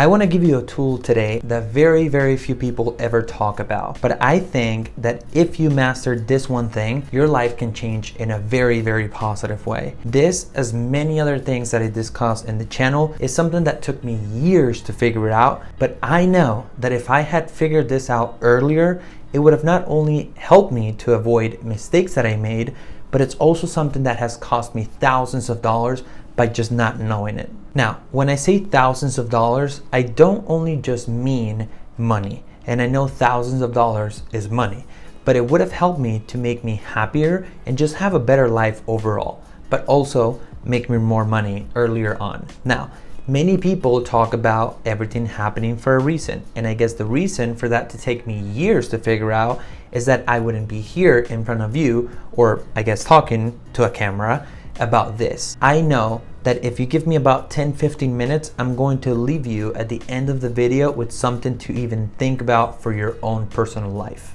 I want to give you a tool today that very few people ever talk about. But I think that if you master this one thing, your life can change in a very positive way. This, as many other things that I discuss in the channel, is something that took me years to figure it out. But I know that if I had figured this out earlier, it would have not only helped me to avoid mistakes that I made, but it's also something that has cost me thousands of dollars by just not knowing it. Now, when I say thousands of dollars, I don't only just mean money. And I know thousands of dollars is money, but it would have helped me to make me happier and just have a better life overall, but also make me more money earlier on. Now, many people talk about everything happening for a reason. And I guess the reason for that to take me years to figure out is that I wouldn't be here in front of you, or I guess talking to a camera about this. I know that if you give me about 10-15 minutes, I'm going to leave you at the end of the video with something to even think about for your own personal life.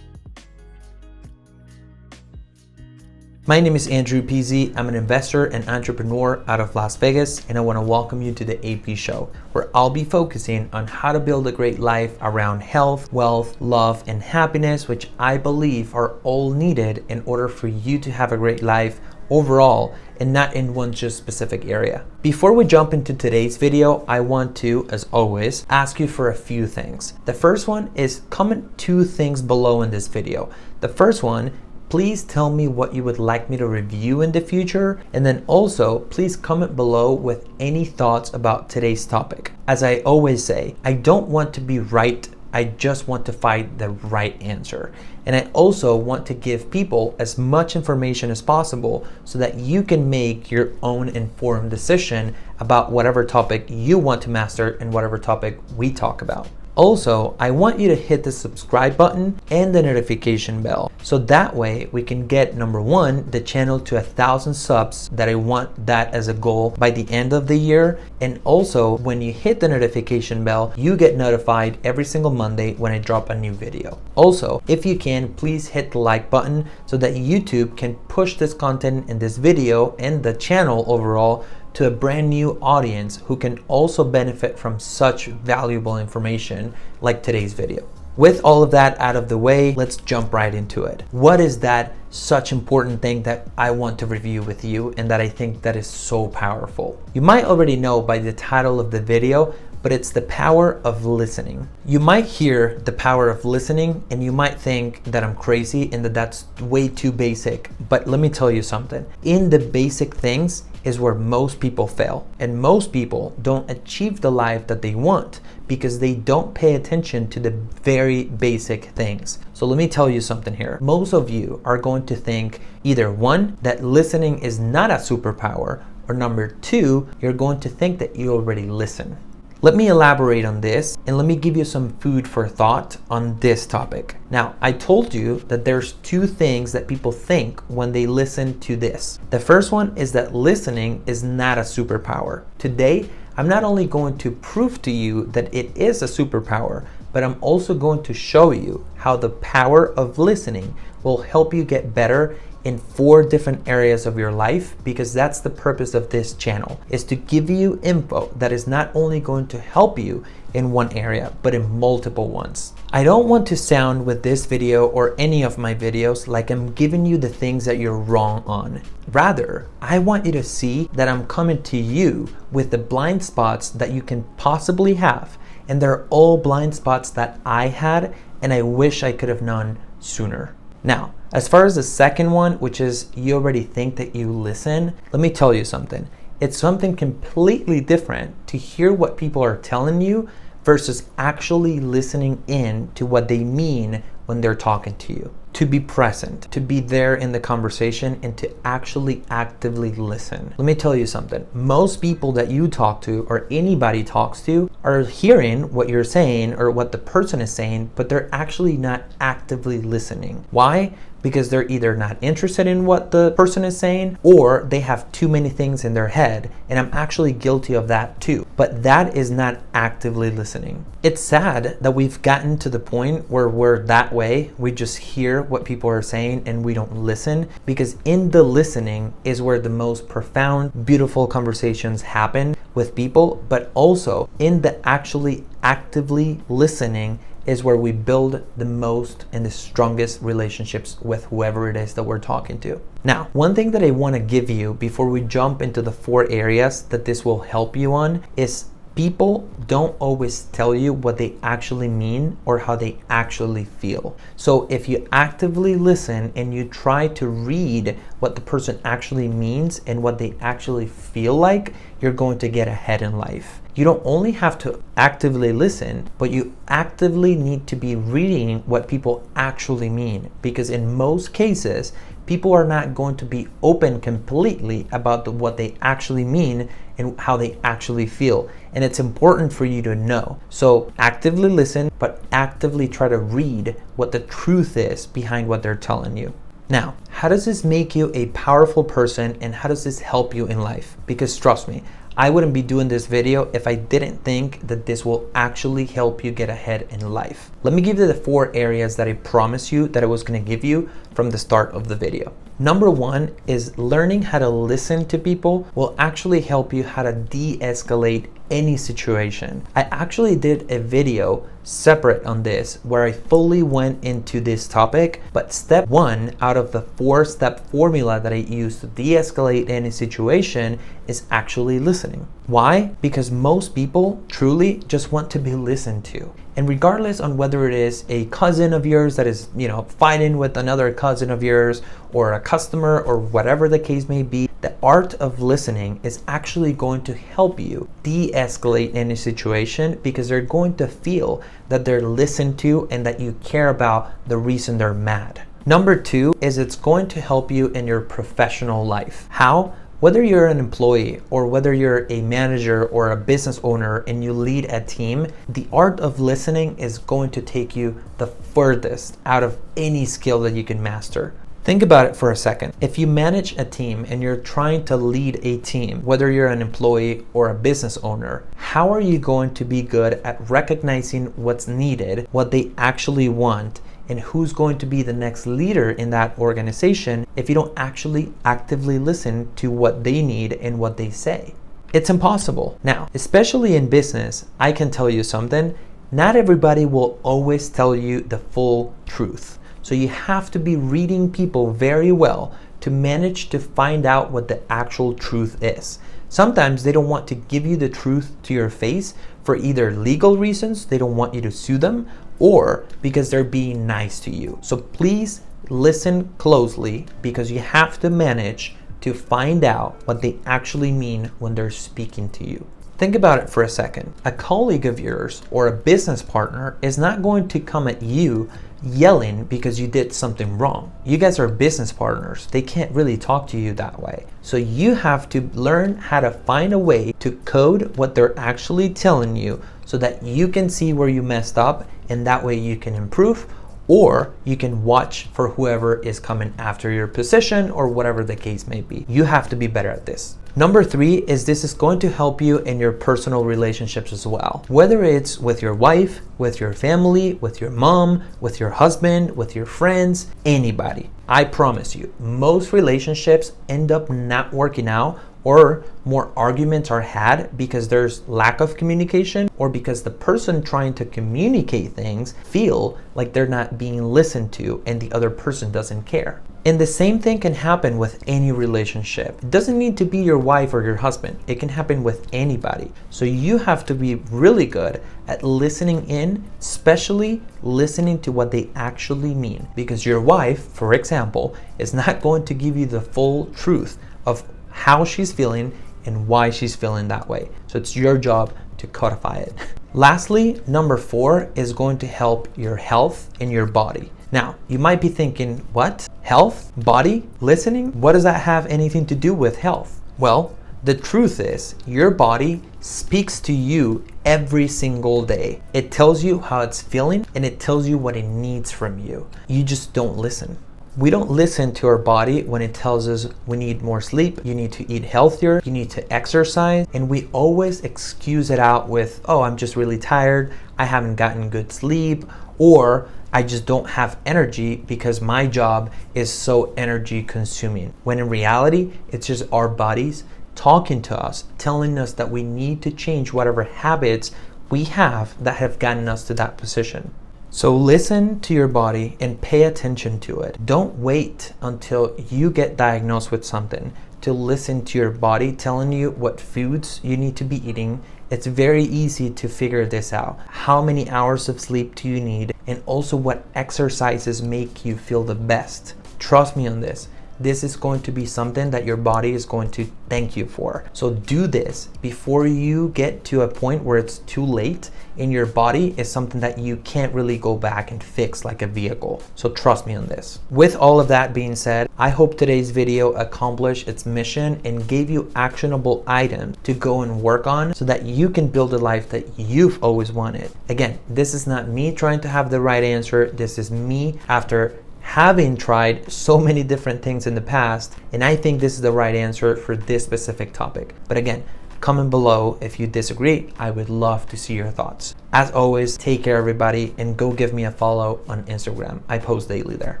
My name is Andrew Pizzi. I'm an investor and entrepreneur out of Las Vegas, and I want to welcome you to the AP Show, where I'll be focusing on how to build a great life around health, wealth, love, and happiness, which I believe are all needed in order for you to have a great life overall and not in one just specific area. Before we jump into today's video, I want to, as always, ask you for a few things. The first one is comment 2 things below in this video. The first one, please tell me what you would like me to review in the future. And then also, please comment below with any thoughts about today's topic. As I always say, I don't want to be right. I just want to find the right answer. And I also want to give people as much information as possible so that you can make your own informed decision about whatever topic you want to master and whatever topic we talk about. Also, I want you to hit the subscribe button and the notification bell, so that way we can get, number 1, the channel to 1,000 subs, that I want that as a goal by the end of the year. And also, when you hit the notification bell, you get notified every single Monday when I drop a new video. Also, if you can, please hit the like button so that YouTube can push this content in this video and the channel overall to a brand new audience who can also benefit from such valuable information like today's video. With all of that out of the way, let's jump right into it. What is that such important thing that I want to review with you and that I think that is so powerful? You might already know by the title of the video, but it's the power of listening. You might hear the power of listening and you might think that I'm crazy and that that's way too basic. But let me tell you something. In the basic things is where most people fail. And most people don't achieve the life that they want because they don't pay attention to the very basic things. So let me tell you something here. Most of you are going to think either 1, that listening is not a superpower, or number 2, you're going to think that you already listen. Let me elaborate on this and let me give you some food for thought on this topic. Now, I told you that there's 2 things that people think when they listen to this. The first one is that listening is not a superpower. Today, I'm not only going to prove to you that it is a superpower, but I'm also going to show you how the power of listening will help you get better in 4 different areas of your life, because that's the purpose of this channel, is to give you info that is not only going to help you in one area, but in multiple ones. I don't want to sound with this video or any of my videos like I'm giving you the things that you're wrong on. Rather, I want you to see that I'm coming to you with the blind spots that you can possibly have. And they're all blind spots that I had and I wish I could have known sooner. Now, as far as the second one, which is you already think that you listen, let me tell you something. It's something completely different to hear what people are telling you versus actually listening in to what they mean when they're talking to you. To be present, to be there in the conversation, and to actually actively listen. Let me tell you something. Most people that you talk to or anybody talks to are hearing what you're saying or what the person is saying, but they're actually not actively listening. Why? because they're either not interested in what the person is saying, or they have too many things in their head. And I'm actually guilty of that too. But that is not actively listening. It's sad that we've gotten to the point where we're that way. We just hear what people are saying and we don't listen, because in the listening is where the most profound, beautiful conversations happen with people, but also in the actually actively listening is where we build the most and the strongest relationships with whoever it is that we're talking to. Now, one thing that I want to give you before we jump into the 4 areas that this will help you on is people don't always tell you what they actually mean or how they actually feel. So if you actively listen and you try to read what the person actually means and what they actually feel like, you're going to get ahead in life. You don't only have to actively listen, but you actively need to be reading what people actually mean, because in most cases, people are not going to be open completely about what they actually mean and how they actually feel. And it's important for you to know. So actively listen, but actively try to read what the truth is behind what they're telling you. Now, how does this make you a powerful person and how does this help you in life? Because trust me, I wouldn't be doing this video if I didn't think that this will actually help you get ahead in life. Let me give you the 4 areas that I promised you that I was going to give you from the start of the video. Number 1 is learning how to listen to people will actually help you how to de-escalate any situation. I actually did a video separate on this where I fully went into this topic, but step 1 out of the 4-step formula that I use to de-escalate any situation is actually listening. Why? Because most people truly just want to be listened to. And regardless on whether it is a cousin of yours that is, fighting with another cousin of yours, or a customer, or whatever the case may be, the art of listening is actually going to help you de-escalate any situation, because they're going to feel that they're listened to and that you care about the reason they're mad. Number 2 is it's going to help you in your professional life. How? Whether you're an employee or whether you're a manager or a business owner and you lead a team, the art of listening is going to take you the furthest out of any skill that you can master. Think about it for a second. If you manage a team and you're trying to lead a team, whether you're an employee or a business owner, how are you going to be good at recognizing what's needed, what they actually want, and who's going to be the next leader in that organization if you don't actually actively listen to what they need and what they say? It's impossible. Now, especially in business, I can tell you something. Not everybody will always tell you the full truth. So you have to be reading people very well to manage to find out what the actual truth is. Sometimes they don't want to give you the truth to your face for either legal reasons, they don't want you to sue them, or because they're being nice to you. So please listen closely, because you have to manage to find out what they actually mean when they're speaking to you. Think about it for a second. A colleague of yours or a business partner is not going to come at you yelling because you did something wrong. You guys are business partners. They can't really talk to you that way. So you have to learn how to find a way to code what they're actually telling you so that you can see where you messed up, and that way you can improve, or you can watch for whoever is coming after your position or whatever the case may be. You have to be better at this. Number 3 is this is going to help you in your personal relationships as well. Whether it's with your wife, with your family, with your mom, with your husband, with your friends, anybody. I promise you, most relationships end up not working out, or more arguments are had because there's lack of communication, or because the person trying to communicate things feel like they're not being listened to and the other person doesn't care. And the same thing can happen with any relationship. It doesn't need to be your wife or your husband. It can happen with anybody. So you have to be really good at listening in, especially listening to what they actually mean. Because your wife, for example, is not going to give you the full truth of how she's feeling and why she's feeling that way. So it's your job to codify it. Lastly, number 4 is going to help your health and your body. Now, you might be thinking, what? Health? Body? Listening? What does that have anything to do with health? Well, the truth is, your body speaks to you every single day. It tells you how it's feeling and it tells you what it needs from you. You just don't listen. We don't listen to our body when it tells us we need more sleep, you need to eat healthier, you need to exercise, and we always excuse it out with, oh, I'm just really tired, I haven't gotten good sleep, or I just don't have energy because my job is so energy consuming. When in reality, it's just our bodies talking to us, telling us that we need to change whatever habits we have that have gotten us to that position. So listen to your body and pay attention to it. Don't wait until you get diagnosed with something to listen to your body telling you what foods you need to be eating. It's very easy to figure this out. How many hours of sleep do you need? And also what exercises make you feel the best. Trust me on this. This is going to be something that your body is going to thank you for. So do this before you get to a point where it's too late and your body is something that you can't really go back and fix like a vehicle. So trust me on this. With all of that being said, I hope today's video accomplished its mission and gave you actionable items to go and work on so that you can build a life that you've always wanted. Again, this is not me trying to have the right answer. This is me after having tried so many different things in the past, and I think this is the right answer for this specific topic. But again, comment below if you disagree. I would love to see your thoughts. As always, take care everybody, and go give me a follow on Instagram. I post daily there.